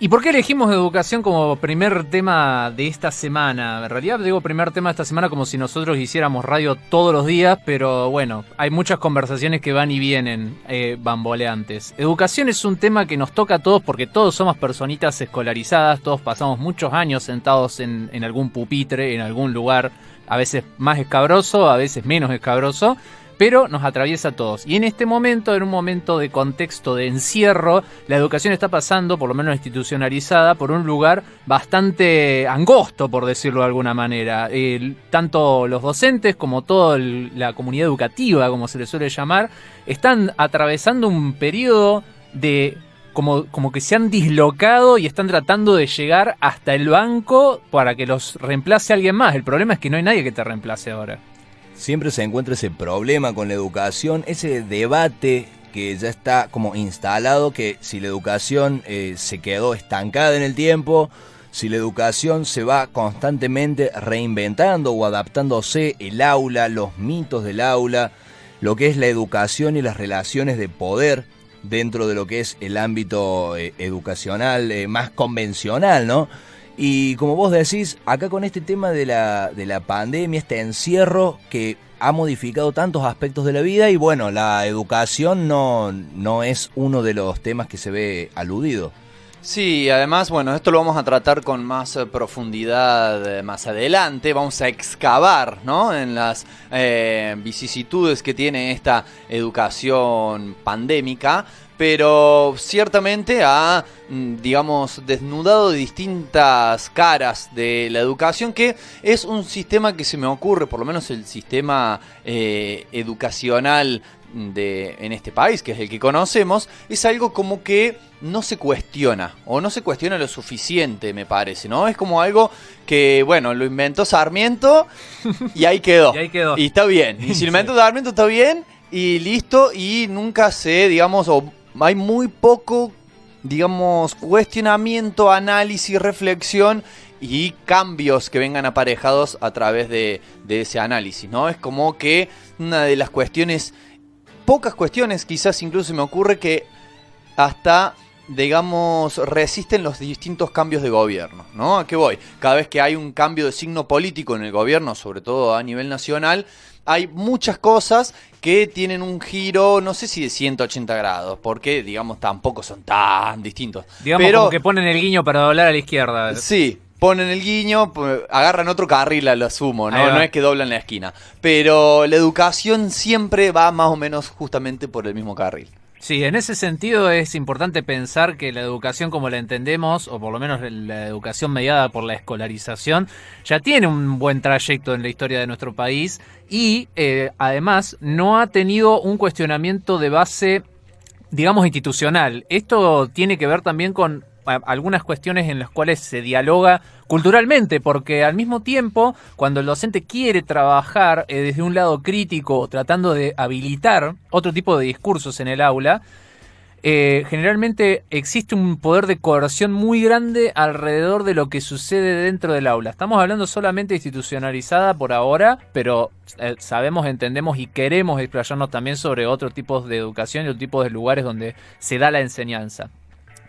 ¿Y por qué elegimos educación como primer tema de esta semana? En realidad digo primer tema de esta semana como si nosotros hiciéramos radio todos los días, pero bueno, hay muchas conversaciones que van y vienen bamboleantes. Educación es un tema que nos toca a todos porque todos somos personitas escolarizadas, todos pasamos muchos años sentados en algún pupitre, en algún lugar, a veces más escabroso, a veces menos escabroso, pero nos atraviesa a todos. Y en este momento, en un momento de contexto de encierro, la educación está pasando, por lo menos institucionalizada, por un lugar bastante angosto, por decirlo de alguna manera. Tanto los docentes como toda la comunidad educativa, como se le suele llamar, están atravesando un periodo de como que se han dislocado y están tratando de llegar hasta el banco para que los reemplace alguien más. El problema es que no hay nadie que te reemplace ahora. Siempre se encuentra ese problema con la educación, ese debate que ya está como instalado, que si la educación se quedó estancada en el tiempo, si la educación se va constantemente reinventando o adaptándose, el aula, los mitos del aula, lo que es la educación y las relaciones de poder dentro de lo que es el ámbito educacional más convencional, ¿no? Y como vos decís, acá con este tema de la pandemia, este encierro que ha modificado tantos aspectos de la vida y bueno, la educación no es uno de los temas que se ve aludido. Sí, además, bueno, esto lo vamos a tratar con más profundidad más adelante. Vamos a excavar, ¿no?, en las vicisitudes que tiene esta educación pandémica, pero ciertamente ha, digamos, desnudado distintas caras de la educación, que es un sistema que se me ocurre, por lo menos el sistema educacional en este país, que es el que conocemos, es algo como que no se cuestiona, o no se cuestiona lo suficiente, me parece, ¿no? Es como algo que, bueno, lo inventó Sarmiento y ahí quedó. Y ahí quedó. Y está bien. Y si lo inventó Sarmiento está bien y listo, y nunca se, digamos, o hay muy poco, digamos, cuestionamiento, análisis, reflexión y cambios que vengan aparejados a través de ese análisis, ¿no? Es como que una de las cuestiones, pocas cuestiones, quizás incluso se me ocurre que hasta, digamos, resisten los distintos cambios de gobierno, ¿no? ¿A qué voy? Cada vez que hay un cambio de signo político en el gobierno, sobre todo a nivel nacional, hay muchas cosas que tienen un giro, no sé si de 180 grados, porque, digamos, tampoco son tan distintos. Digamos, pero como que ponen el guiño para doblar a la izquierda. Sí, ponen el guiño, agarran otro carril, lo asumo, ¿no? No es que doblan la esquina. Pero la educación siempre va más o menos justamente por el mismo carril. Sí, en ese sentido es importante pensar que la educación como la entendemos, o por lo menos la educación mediada por la escolarización, ya tiene un buen trayecto en la historia de nuestro país y además no ha tenido un cuestionamiento de base, digamos, institucional. Esto tiene que ver también con algunas cuestiones en las cuales se dialoga culturalmente, porque al mismo tiempo, cuando el docente quiere trabajar desde un lado crítico, tratando de habilitar otro tipo de discursos en el aula, generalmente existe un poder de coerción muy grande alrededor de lo que sucede dentro del aula. Estamos hablando solamente institucionalizada por ahora, pero sabemos, entendemos y queremos explayarnos también sobre otros tipos de educación y otros tipos de lugares donde se da la enseñanza.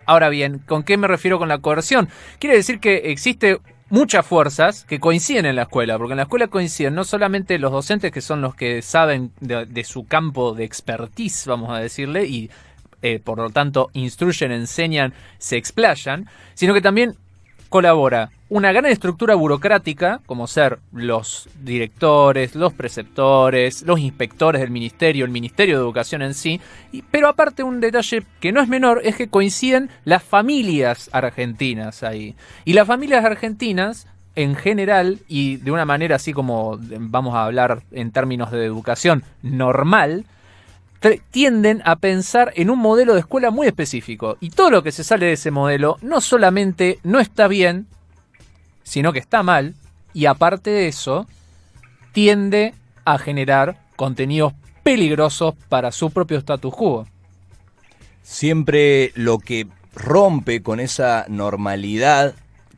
Ahora bien, ¿con qué me refiero con la coerción? Quiere decir que existe muchas fuerzas que coinciden en la escuela, porque en la escuela coinciden no solamente los docentes, que son los que saben de su campo de expertise, vamos a decirle, y por lo tanto instruyen, enseñan, se explayan, sino que también colabora una gran estructura burocrática, como ser los directores, los preceptores, los inspectores del ministerio, el Ministerio de Educación en sí, pero aparte un detalle que no es menor es que coinciden las familias argentinas ahí. Y las familias argentinas, en general, y de una manera así como vamos a hablar en términos de educación normal, tienden a pensar en un modelo de escuela muy específico. Y todo lo que se sale de ese modelo no solamente no está bien, sino que está mal, y aparte de eso, tiende a generar contenidos peligrosos para su propio status quo. Siempre lo que rompe con esa normalidad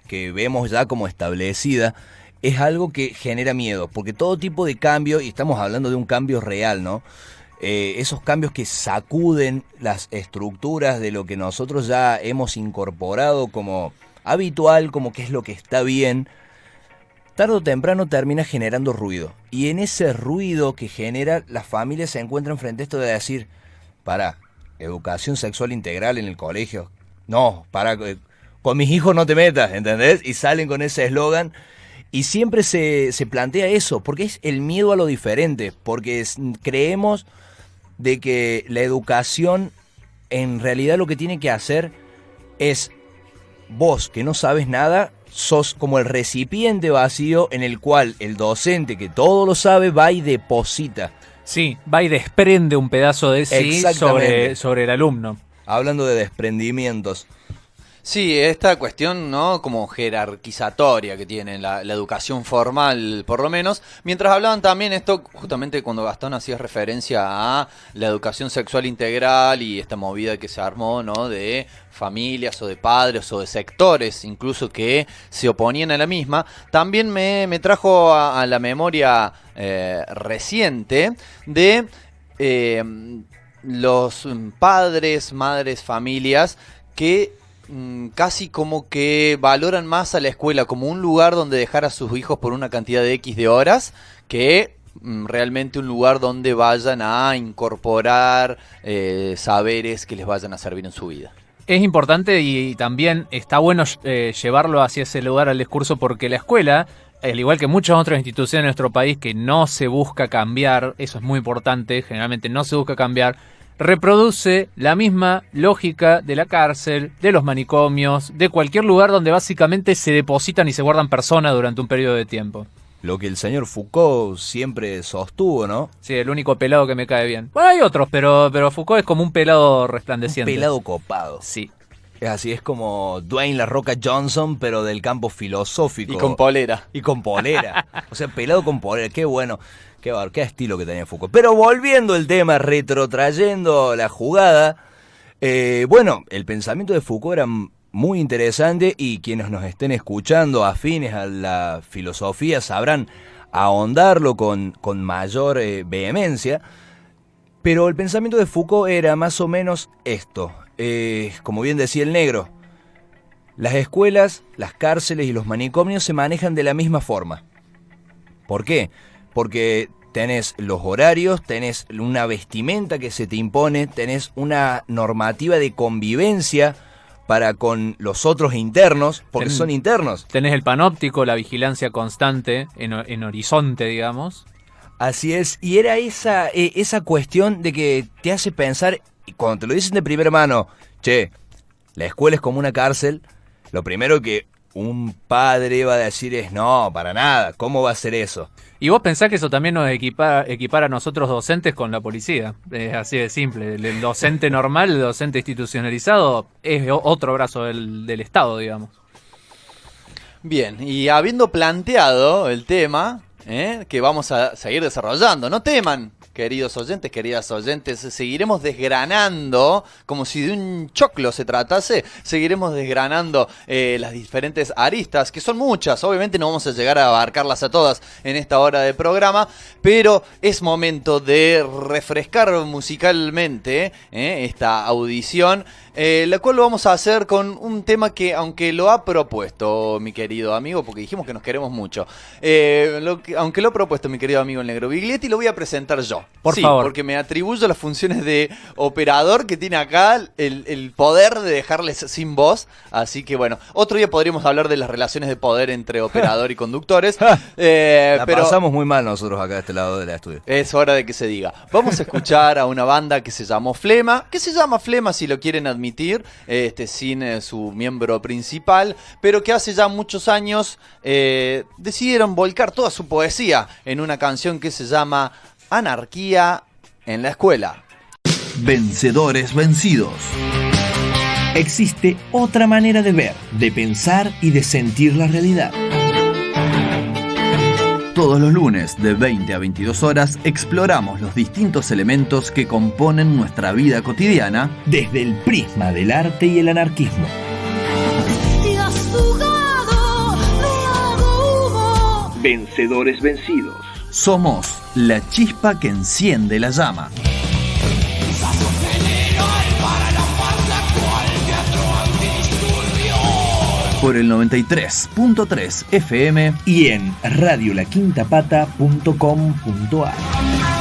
que vemos ya como establecida es algo que genera miedo, porque todo tipo de cambio, y estamos hablando de un cambio real, ¿no? esos cambios que sacuden las estructuras de lo que nosotros ya hemos incorporado como habitual, como que es lo que está bien, tarde o temprano termina generando ruido. Y en ese ruido que genera, las familias se encuentran frente a esto de decir, para, educación sexual integral en el colegio, no, para, con mis hijos no te metas, ¿entendés? Y salen con ese eslogan. Y siempre se plantea eso, porque es el miedo a lo diferente, porque creemos de que la educación en realidad lo que tiene que hacer es, vos que no sabes nada, sos como el recipiente vacío en el cual el docente que todo lo sabe va y deposita. Sí, va y desprende un pedazo de sí sobre el alumno. Hablando de desprendimientos. Sí, esta cuestión, ¿no? Como jerarquizatoria que tiene la educación formal, por lo menos. Mientras hablaban también esto, justamente cuando Gastón hacía referencia a la educación sexual integral y esta movida que se armó, ¿no? De familias o de padres o de sectores incluso que se oponían a la misma, también me trajo a la memoria reciente de los padres, madres, familias que casi como que valoran más a la escuela como un lugar donde dejar a sus hijos por una cantidad de X de horas que realmente un lugar donde vayan a incorporar saberes que les vayan a servir en su vida. Es importante y también está bueno llevarlo hacia ese lugar al discurso, porque la escuela, al igual que muchas otras instituciones en nuestro país que no se busca cambiar, eso es muy importante, generalmente no se busca cambiar, reproduce la misma lógica de la cárcel, de los manicomios, de cualquier lugar donde básicamente se depositan y se guardan personas durante un periodo de tiempo. Lo que el señor Foucault siempre sostuvo, ¿no? Sí, el único pelado que me cae bien. Bueno, hay otros, pero Foucault es como un pelado resplandeciente. Un pelado copado. Sí. Es así, es como Dwayne La Roca Johnson, pero del campo filosófico. Y con polera. Y con polera. O sea, pelado con polera, qué bueno. Qué estilo que tenía Foucault. Pero volviendo al tema, retrotrayendo la jugada, bueno, el pensamiento de Foucault era muy interesante y quienes nos estén escuchando afines a la filosofía sabrán ahondarlo con mayor vehemencia. Pero el pensamiento de Foucault era más o menos esto. Como bien decía el negro, las escuelas, las cárceles y los manicomios se manejan de la misma forma. ¿Por qué? Porque tenés los horarios, tenés una vestimenta que se te impone, tenés una normativa de convivencia para con los otros internos, porque son internos. Tenés el panóptico, la vigilancia constante en horizonte, digamos. Así es, y era esa cuestión de que te hace pensar, y cuando te lo dicen de primera mano, che, la escuela es como una cárcel, lo primero que un padre va a decir es, no, para nada, ¿cómo va a ser eso? Y vos pensás que eso también nos equipara a nosotros docentes con la policía. Es así de simple. El docente normal, el docente institucionalizado, es otro brazo del Estado, digamos. Bien, y habiendo planteado el tema, que vamos a seguir desarrollando, no teman, queridos oyentes, queridas oyentes, seguiremos desgranando, como si de un choclo se tratase, seguiremos desgranando las diferentes aristas, que son muchas, obviamente no vamos a llegar a abarcarlas a todas en esta hora de programa, pero es momento de refrescar musicalmente esta audición, la cual lo vamos a hacer con un tema que, aunque lo ha propuesto mi querido amigo, porque dijimos que nos queremos mucho, aunque lo ha propuesto mi querido amigo el Negro Biglietti, lo voy a presentar yo. Por favor. Porque me atribuyo las funciones de operador que tiene acá el poder de dejarles sin voz. Así que bueno, otro día podríamos hablar de las relaciones de poder entre operador y conductores. Pero pasamos muy mal nosotros acá de este lado del estudio. Es hora de que se diga. Vamos a escuchar a una banda que se llamó Flema, que se llama Flema si lo quieren admitir, sin su miembro principal, pero que hace ya muchos años decidieron volcar toda su poesía en una canción que se llama Anarquía en la escuela. Vencedores vencidos. Existe otra manera de ver, de pensar y de sentir la realidad. Todos los lunes de 20 a 22 horas exploramos los distintos elementos que componen nuestra vida cotidiana desde el prisma del arte y el anarquismo. Te has fugado, me hago humo. Vencedores vencidos. Somos la chispa que enciende la llama. por el 93.3 FM y en radiolaquintapata.com.ar.